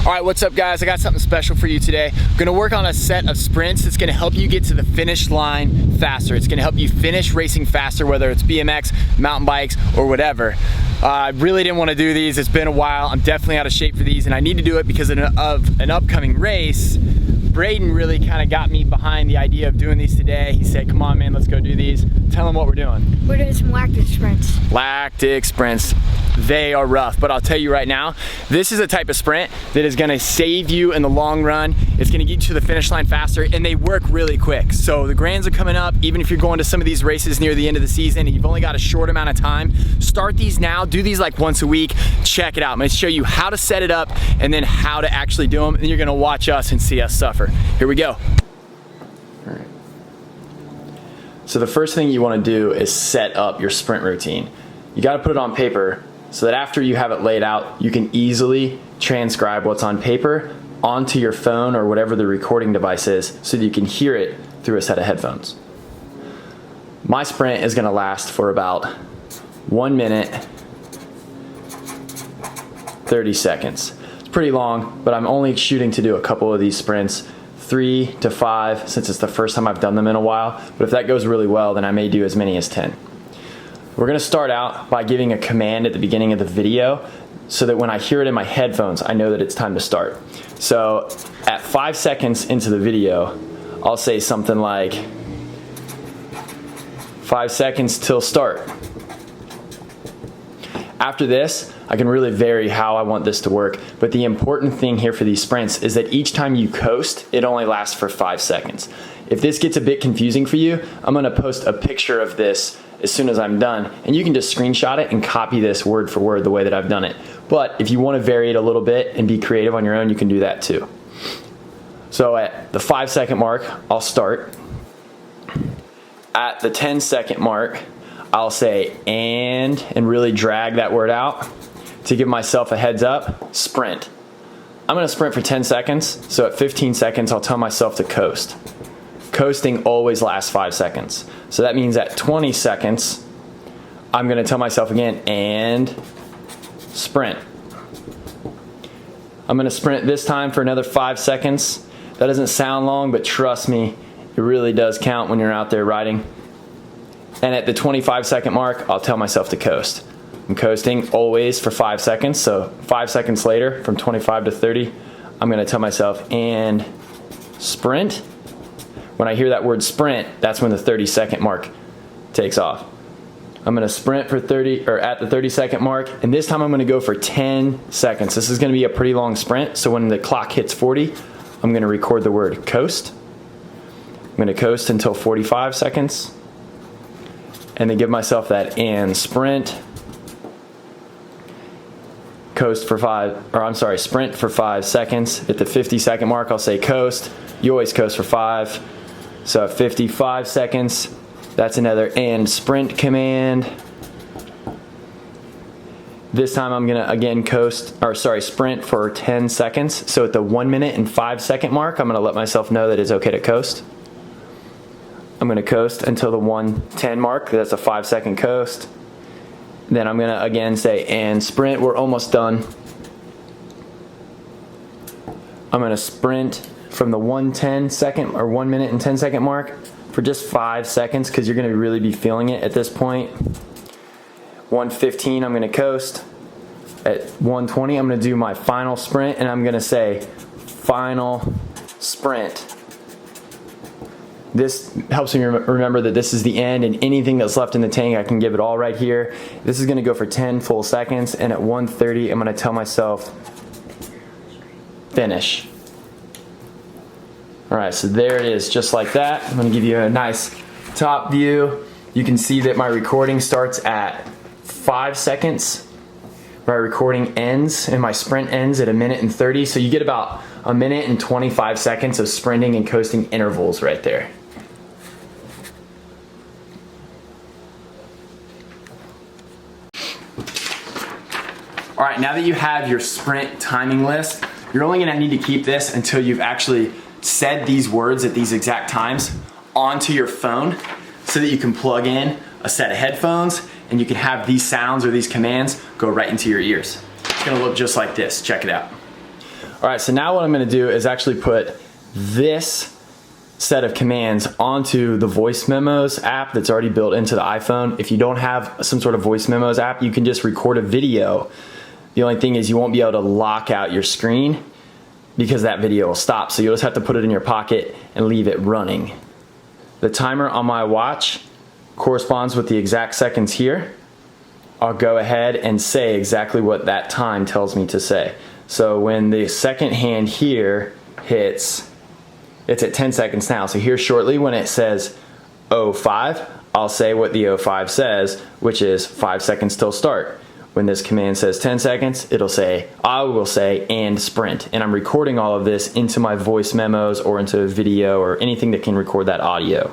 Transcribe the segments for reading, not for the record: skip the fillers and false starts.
All right, what's up guys? I got something special for you today. I'm gonna work on a set of sprints that's gonna help you get to the finish line faster. It's gonna help you finish racing faster, whether it's BMX, mountain bikes, or whatever. I really didn't want to do these. It's been a while. I'm definitely out of shape for these, and I need to do it because of an upcoming race. Braden really kind of got me behind the idea of doing these today. He said, come on man, let's go do these. Tell him what we're doing. We're doing some lactic sprints. Lactic sprints. They are rough, but I'll tell you right now, this is a type of sprint that is gonna save you in the long run. It's gonna get you to the finish line faster, and they work really quick. So the grands are coming up. Even if you're going to some of these races near the end of the season and you've only got a short amount of time, start these now, do these like once a week, check it out. I'm gonna show you how to set it up and then how to actually do them, and you're gonna watch us and see us suffer. Here we go. All right. So the first thing you wanna do is set up your sprint routine. You gotta put it on paper so that after you have it laid out, you can easily transcribe what's on paper onto your phone or whatever the recording device is so that you can hear it through a set of headphones. My sprint is gonna last for about 1 minute, 30 seconds. It's pretty long, but I'm only shooting to do a couple of these sprints, 3 to 5, since it's the first time I've done them in a while. But if that goes really well, then I may do as many as 10. We're gonna start out by giving a command at the beginning of the video so that when I hear it in my headphones, I know that it's time to start. So at 5 seconds into the video, I'll say something like, 5 seconds till start. After this, I can really vary how I want this to work, but the important thing here for these sprints is that each time you coast, it only lasts for 5 seconds. If this gets a bit confusing for you, I'm gonna post a picture of this as soon as I'm done, and you can just screenshot it and copy this word for word the way that I've done it. But if you want to vary it a little bit and be creative on your own, you can do that too. So at the 5 second mark, I'll start. At the 10 second mark, I'll say and really drag that word out to give myself a heads up, sprint. I'm gonna sprint for 10 seconds, so at 15 seconds, I'll tell myself to coast. Coasting always lasts 5 seconds. So that means at 20 seconds, I'm gonna tell myself again, and sprint. I'm gonna sprint this time for another 5 seconds. That doesn't sound long, but trust me, it really does count when you're out there riding. And at the 25 second mark, I'll tell myself to coast. I'm coasting always for 5 seconds, so 5 seconds later, from 25 to 30, I'm gonna tell myself, and sprint. When I hear that word sprint, that's when the 30 second mark takes off. I'm gonna sprint for 30, or at the 30 second mark, and this time I'm gonna go for 10 seconds. This is gonna be a pretty long sprint, so when the clock hits 40, I'm gonna record the word coast. I'm gonna coast until 45 seconds, and then give myself that and sprint. Coast for sprint for 5 seconds. At the 50 second mark, I'll say coast. You always coast for 5. So at 55 seconds, that's another and sprint command. This time I'm gonna again sprint for 10 seconds. So at the 1 minute and 5 second mark, I'm gonna let myself know that it's okay to coast. I'm gonna coast until the 1:10 mark, that's a 5 second coast. Then I'm gonna again say and sprint, we're almost done. I'm gonna sprint from the 1:10 second or 1 minute and 10 second mark for just 5 seconds because you're gonna really be feeling it at this point. 1:15, I'm gonna coast. At 1:20, I'm gonna do my final sprint, and I'm gonna say final sprint. This helps me remember that this is the end, and anything that's left in the tank, I can give it all right here. This is gonna go for 10 full seconds, and at 1:30, I'm gonna tell myself finish. All right, so there it is, just like that. I'm gonna give you a nice top view. You can see that my recording starts at 5 seconds. My recording ends, and my sprint ends at 1 minute and 30. So you get about 1 minute and 25 seconds of sprinting and coasting intervals right there. All right, now that you have your sprint timing list, you're only gonna need to keep this until you've actually said these words at these exact times onto your phone so that you can plug in a set of headphones and you can have these sounds or these commands go right into your ears. It's gonna look just like this, check it out. All right, so now what I'm gonna do is actually put this set of commands onto the voice memos app that's already built into the iPhone. If you don't have some sort of voice memos app, you can just record a video. The only thing is you won't be able to lock out your screen because that video will stop. So you'll just have to put it in your pocket and leave it running. The timer on my watch corresponds with the exact seconds here. I'll go ahead and say exactly what that time tells me to say. So when the second hand here hits, it's at 10 seconds now. So here shortly when it says 05, I'll say what the 05 says, which is 5 seconds till start. When this command says 10 seconds, I will say and sprint. And I'm recording all of this into my voice memos or into a video or anything that can record that audio.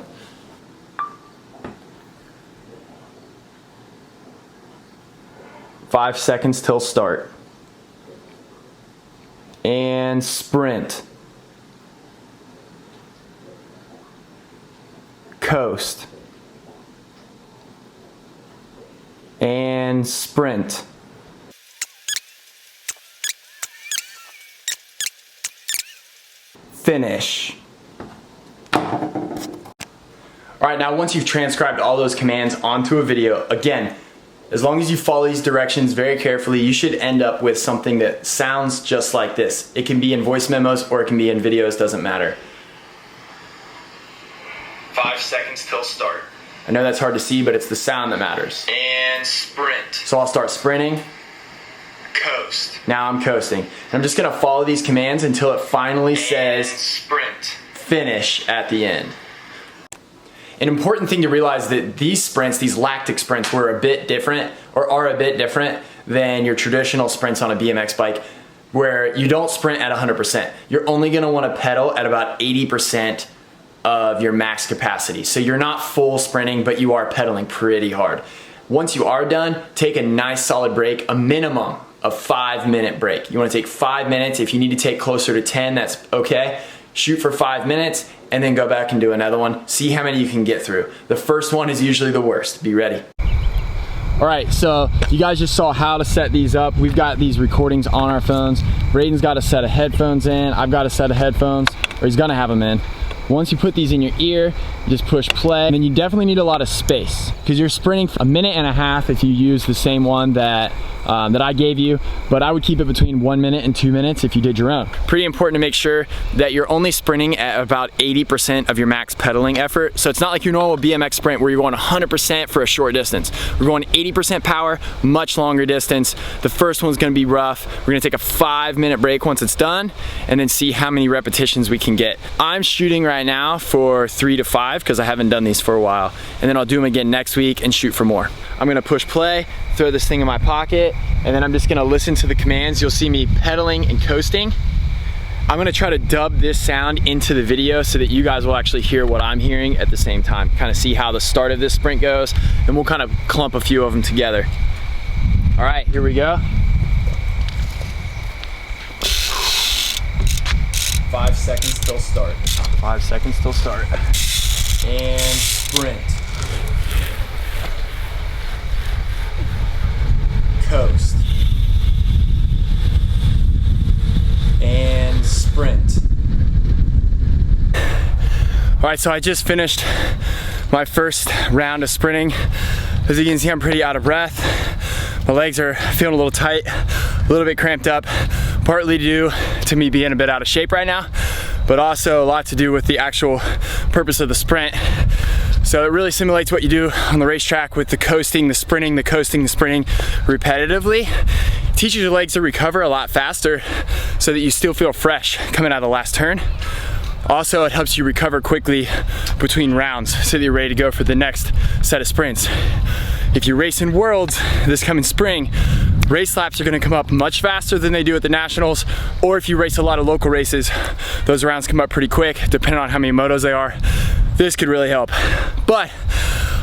"5 seconds till start." And sprint. Coast. And sprint. Finish. All right, now once you've transcribed all those commands onto a video, again, as long as you follow these directions very carefully, you should end up with something that sounds just like this. It can be in voice memos or it can be in videos, doesn't matter. 5 seconds till start. I know that's hard to see, but it's the sound that matters. And sprint. So I'll start sprinting. Coast. Now I'm coasting. And I'm just gonna follow these commands until it finally says sprint. Finish at the end. An important thing to realize that these sprints, these lactic sprints, are a bit different than your traditional sprints on a BMX bike, where you don't sprint at 100%. You're only gonna wanna pedal at about 80% of your max capacity. So you're not full sprinting, but you are pedaling pretty hard. Once you are done, take a nice solid break, a minimum of 5-minute break. You wanna take 5 minutes. If you need to take closer to 10, that's okay. Shoot for 5 minutes and then go back and do another one. See how many you can get through. The first one is usually the worst. Be ready. All right, so you guys just saw how to set these up. We've got these recordings on our phones. Braden's got a set of headphones in. I've got a set of headphones, or he's gonna have them in. Once you put these in your ear, you just push play. And then you definitely need a lot of space because you're sprinting for 1.5 minutes if you use the same one that I gave you, but I would keep it between 1 minute and 2 minutes if you did your own. Pretty important to make sure that you're only sprinting at about 80% of your max pedaling effort. So it's not like your normal BMX sprint where you're going 100% for a short distance. We're going 80% power, much longer distance. The first one's gonna be rough. We're gonna take a 5-minute break once it's done and then see how many repetitions we can get. I'm shooting right now for 3 to 5 because I haven't done these for a while. And then I'll do them again next week and shoot for more. I'm gonna push play, throw this thing in my pocket, and then I'm just gonna listen to the commands. You'll see me pedaling and coasting. I'm gonna try to dub this sound into the video so that you guys will actually hear what I'm hearing at the same time. Kind of see how the start of this sprint goes, and we'll kind of clump a few of them together. All right, here we go. 5 seconds till start. 5 seconds till start. And sprint. Coast. And sprint. All right, so I just finished my first round of sprinting. As you can see, I'm pretty out of breath. My legs are feeling a little tight, a little bit cramped up, partly due to me being a bit out of shape right now, but also a lot to do with the actual purpose of the sprint. So it really simulates what you do on the racetrack with the coasting, the sprinting, the coasting, the sprinting repetitively. It teaches your legs to recover a lot faster so that you still feel fresh coming out of the last turn. Also, it helps you recover quickly between rounds so that you're ready to go for the next set of sprints. If you race in Worlds this coming spring, race laps are gonna come up much faster than they do at the Nationals, or if you race a lot of local races, those rounds come up pretty quick, depending on how many motos they are. This could really help. But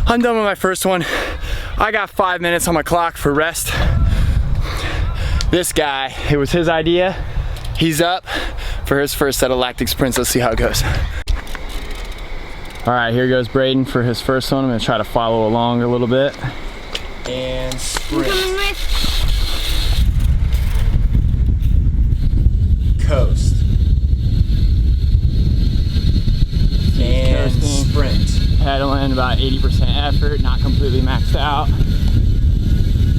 I'm done with my first one. I got 5 minutes on my clock for rest. This guy, it was his idea. He's up for his first set of lactic sprints. Let's see how it goes. All right, here goes Braden for his first one. I'm gonna try to follow along a little bit. And sprint. about 80% effort, not completely maxed out.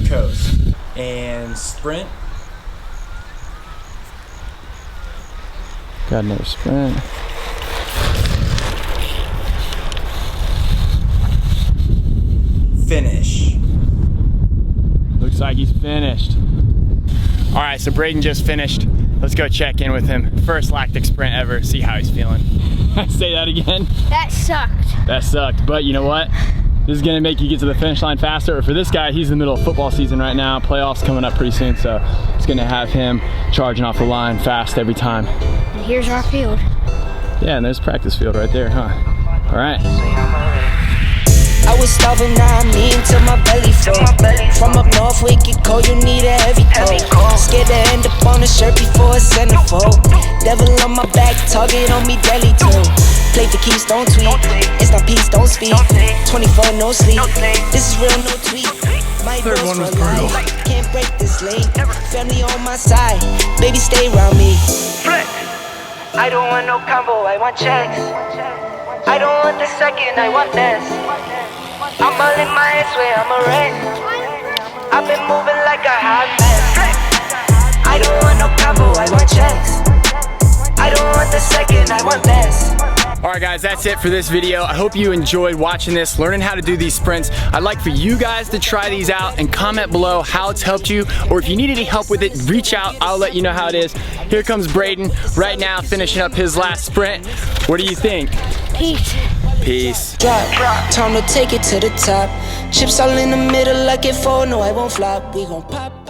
Coast. And sprint. Got another sprint. Finish. Looks like he's finished. All right, so Braden just finished. Let's go check in with him. First lactic sprint ever, see how he's feeling. Say that again. That sucked. That sucked, but you know what? This is gonna make you get to the finish line faster. For this guy, he's in the middle of football season right now. Playoffs coming up pretty soon, so it's gonna have him charging off the line fast every time. And here's our field. Yeah, and there's practice field right there, huh? All right. I was starving, now I'm eating till my belly full. From up north, we get cold, you need a heavy coat. Scared to end up on a shirt before a centerfold. Devil on my back, target on me, deadly too. Play for keeps, don't tweet. It's not peace, don't speak. 24, no sleep. This is real, no tweet. My Third one was brutal. Can't break this lane. Family on my side, baby stay around me. Flip. I don't want no combo, I want checks. I don't want the second, I want this. I'm all in my head, swear I'm a wreck. I've been moving like a hot mess. I don't want no combo, I want checks. I don't want the second, I want this. All right guys, that's it for this video. I hope you enjoyed watching this, learning how to do these sprints. I'd like for you guys to try these out and comment below how it's helped you, or if you need any help with it, reach out, I'll let you know how it is. Here comes Braden right now finishing up his last sprint. What do you think? Peace. Peace. Drop, time to take it to the top. Chips all in the middle like it fall, no I won't flop. We gon' pop.